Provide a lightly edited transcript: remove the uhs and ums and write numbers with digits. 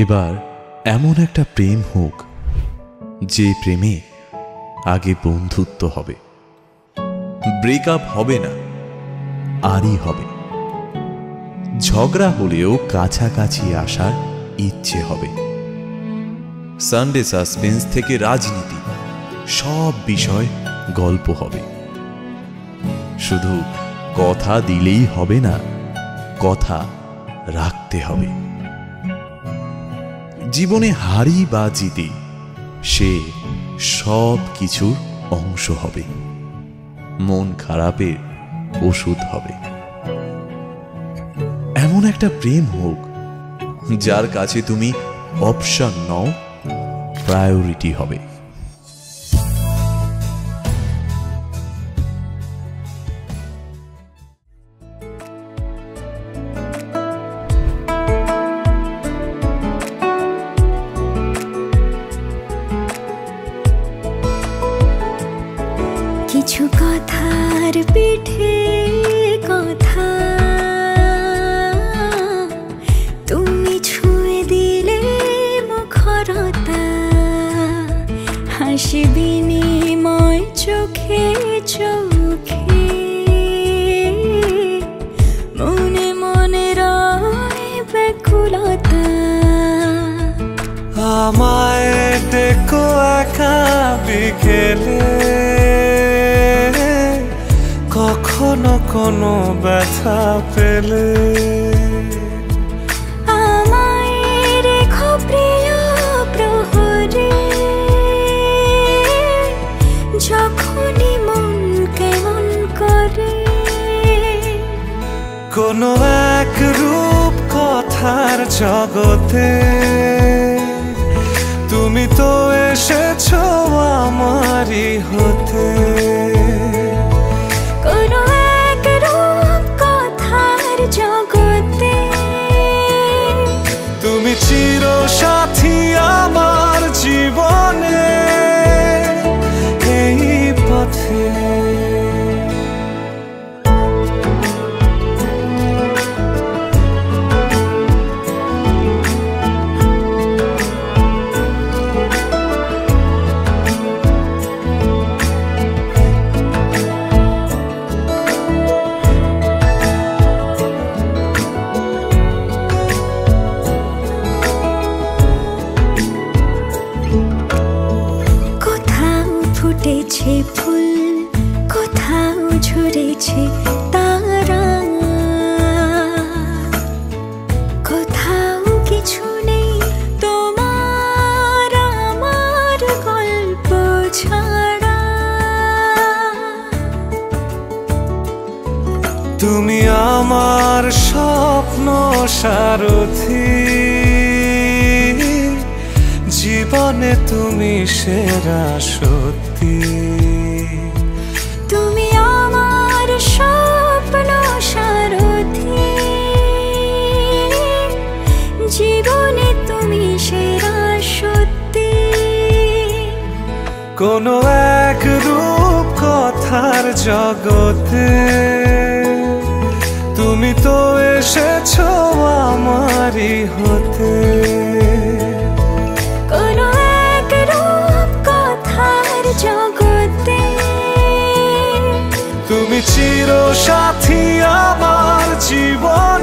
এবার এমন একটা প্রেম হোক যে প্রেমে আগে বন্ধুত্ব হবে, ব্রেকআপ হবে না, আরই হবে। ঝগড়া হলেও কাছাকাছি আসার ইচ্ছে হবে। সানডে সাসপেন্স থেকে রাজনীতি, সব বিষয় গল্প হবে। শুধু কথা দিলেই হবে না, কথা রাখতে হবে। জীবনে হারি বা জিতে সে সব কিছুর অংশ হবে, মন খারাপের ওষুধ হবে। এমন একটা প্রেম হোক যার কাছে তুমি অপশন নও, প্রায়োরিটি হবে। কিছু কথার পিঠে কথা তুমি ছুঁয়ে দিলে মুখরতা, হাসি বিনিময় চোখে চোখে, মনে মনে রয় ব্যাকুলতা। আমায় ডেকো একা বিকেলে, কখনো কোনো ব্যথা পেলে। আমায় রেখো প্রিয় প্রহরে, যখনই মন কেমন করে। কোনো এক রূপ কথার জগতে তুমি তো এসেছো আমারই হতে। কোনো এক রূপ কথার জগতে তুমি চির সাথী আমার জীবনে, এই পথে। ফুটেছে ফুল, কোথাও ঝরেছে তারা, কোথাও কিছু নেই তোমার আমার গল্প ছাড়া। তুমি আমার স্বপ্ন সারথি, জীবনে তুমি সেরা সত্যি। তুমি আমার স্বপ্ন সারথি, জীবনে তুমি সেরা সত্যি। কোনো এক রূপ কথার জগতে তুমি তো এসেছো আমারই হতে। কোনো এক রূপ কথার জগতে তুমি চির সাথী আমার জীবন,